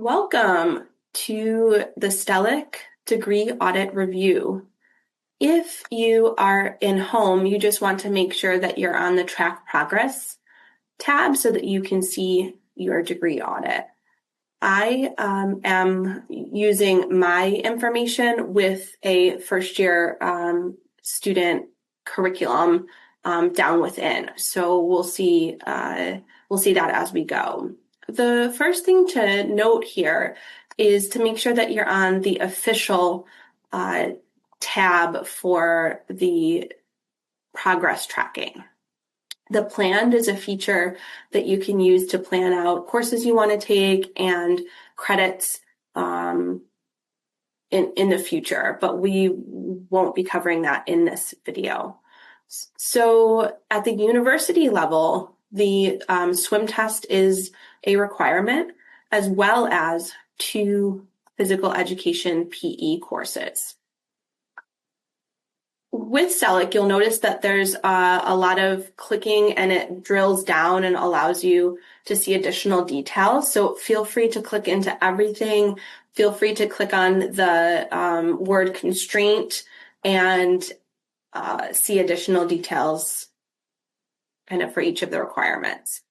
Welcome to the Stellic Degree Audit Review. If you are in home, you just want to make sure that you're on the Track Progress tab so that you can see your degree audit. I am using my information with a first-year student curriculum down within. So we'll see that as we go. The first thing to note here is to make sure that you're on the official tab for the progress tracking. The planned is a feature that you can use to plan out courses you want to take and credits in the future, but we won't be covering that in this video. So at the university level, the swim test is a requirement, as well as 2 physical education PE courses. With Stellic, you'll notice that there's a lot of clicking and it drills down and allows you to see additional details. So feel free to click into everything. Feel free to click on the word constraint and see additional details kind of for each of the requirements.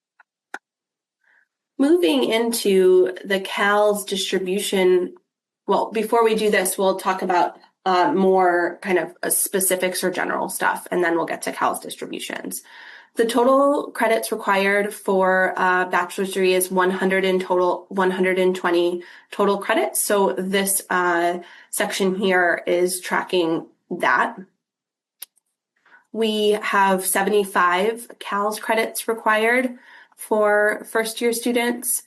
Moving into the CAL's distribution, well, before we do this, we'll talk about more kind of specifics or general stuff, and then we'll get to CAL's distributions. The total credits required for a bachelor's degree is 120 total credits. So this section here is tracking that. We have 75 CAL's credits required for first year students.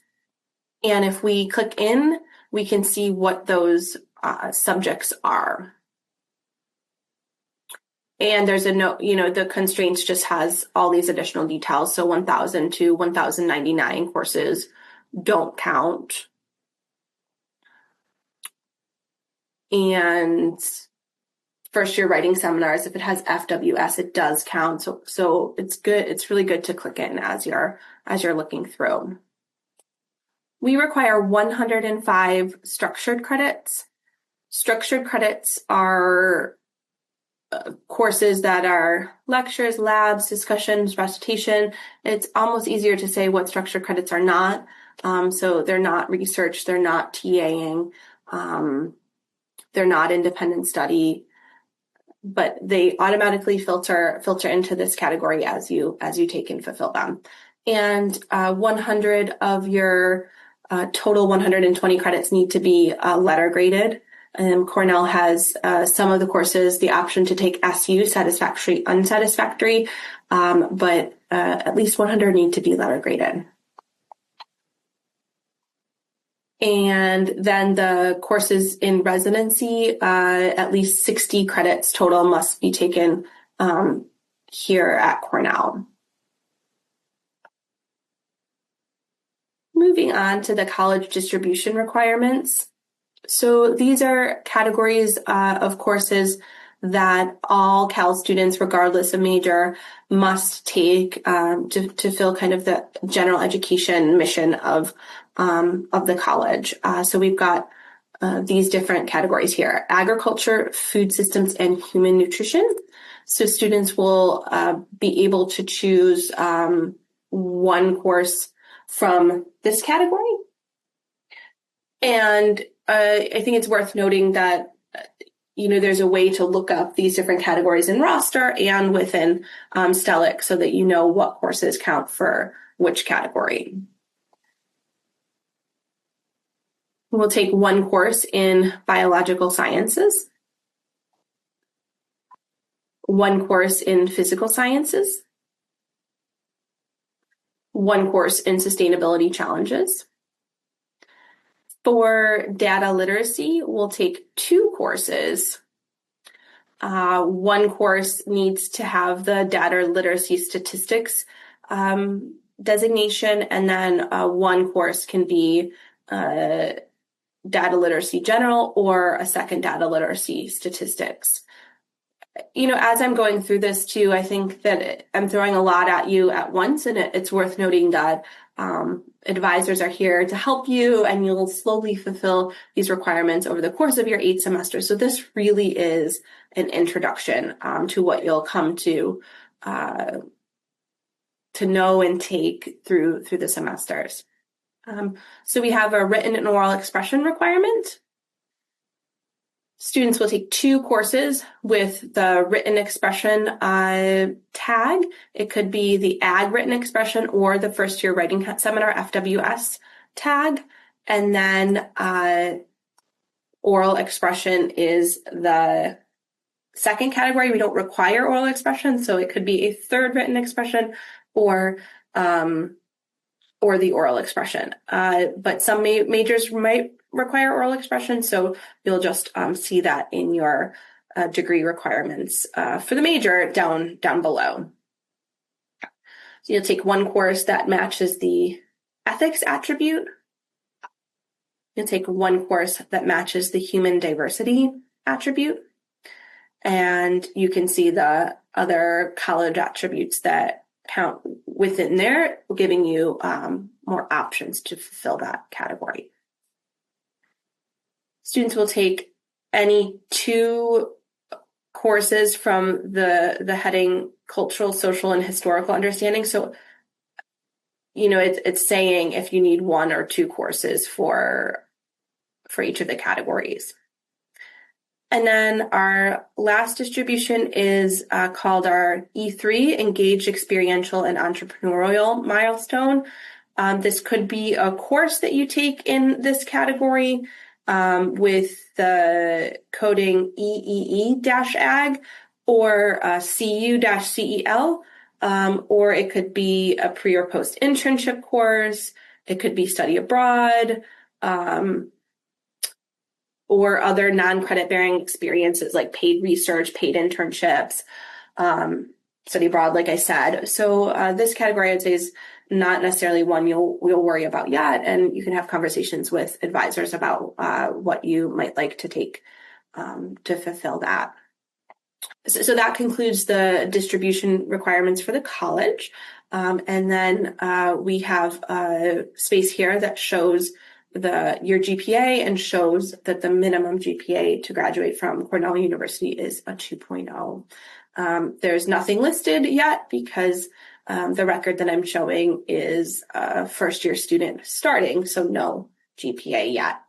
And if we click in, we can see what those subjects are. And there's a note, the constraints just has all these additional details. So 1,000 to 1,099 courses don't count. And first year writing seminars, if it has FWS, it does count. So it's good. It's really good to click in as you're looking through. We require 105 structured credits. Structured credits are courses that are lectures, labs, discussions, recitation. It's almost easier to say what structured credits are not. So they're not research, they're not TAing, they're not independent study, but they automatically filter into this category as you take and fulfill them. And 100 of your total 120 credits need to be letter graded. Cornell has some of the courses the option to take SU, satisfactory, unsatisfactory, but at least 100 need to be letter graded. And then the courses in residency, at least 60 credits total must be taken here at Cornell. Moving on to the college distribution requirements. So these are categories of courses that all Cal students, regardless of major, must take to fill kind of the general education mission of the college. So we've got these different categories here: agriculture, food systems, and human nutrition. So students will be able to choose one course from this category. And I think it's worth noting that there's a way to look up these different categories in roster and within Stellic so that you know what courses count for which category. We'll take one course in biological sciences, one course in physical sciences, one course in sustainability challenges. For data literacy, we'll take 2 courses. One course needs to have the data literacy statistics designation, and then one course can be data literacy general or a second data literacy statistics. As I'm going through this too, I think that I'm throwing a lot at you at once, and it's worth noting that Advisors are here to help you, and you'll slowly fulfill these requirements over the course of your 8 semesters. So this really is an introduction to what you'll come to know and take through the semesters. So we have a written and oral expression requirement. Students will take 2 courses with the written expression tag. It could be the AG written expression or the first year writing seminar FWS tag. And then oral expression is the second category. We don't require oral expression, so it could be a third written expression or the oral expression. But some majors might require oral expression, so you'll just see that in your degree requirements for the major down below. So you'll take 1 course that matches the ethics attribute. You'll take 1 course that matches the human diversity attribute. And you can see the other college attributes that count within there, giving you more options to fulfill that category. Students will take any 2 courses from the heading cultural, social, and historical understanding. So, it's saying if you need 1 or 2 courses for each of the categories. And then our last distribution is called our E3, Engaged, Experiential, and Entrepreneurial Milestone. This could be a course that you take in this category with the coding EEE-AG or CU-CEL, or it could be a pre or post internship course. It could be study abroad, or other non-credit bearing experiences like paid research, paid internships, study abroad, like I said. So this category, I'd say, is not necessarily one you'll worry about yet, and you can have conversations with advisors about what you might like to take to fulfill that. So that concludes the distribution requirements for the college. And then we have a space here that shows your GPA and shows that the minimum GPA to graduate from Cornell University is a 2.0. There's nothing listed yet because the record that I'm showing is a first-year student starting, so no GPA yet.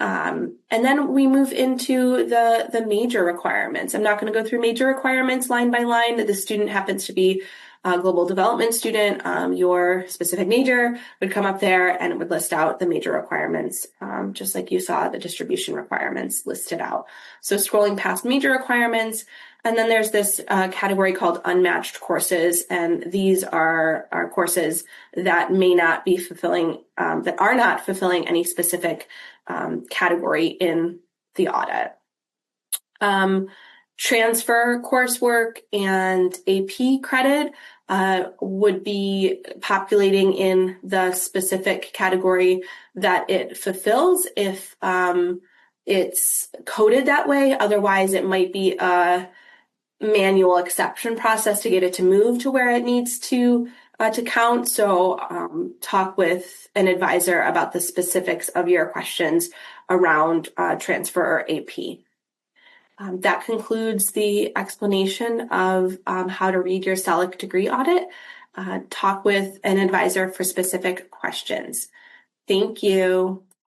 And then we move into the major requirements. I'm not going to go through major requirements line by line. The student happens to be a global development student. Your specific major would come up there and it would list out the major requirements, just like you saw the distribution requirements listed out. So scrolling past major requirements, and then there's this category called unmatched courses, and these are courses that may not be fulfilling, that are not fulfilling any specific category in the audit. Transfer coursework and AP credit would be populating in the specific category that it fulfills if it's coded that way. Otherwise, it might be a manual exception process to get it to move to where it needs to count. So talk with an advisor about the specifics of your questions around transfer or AP. That concludes the explanation of how to read your Stellic degree audit. Talk with an advisor for specific questions. Thank you.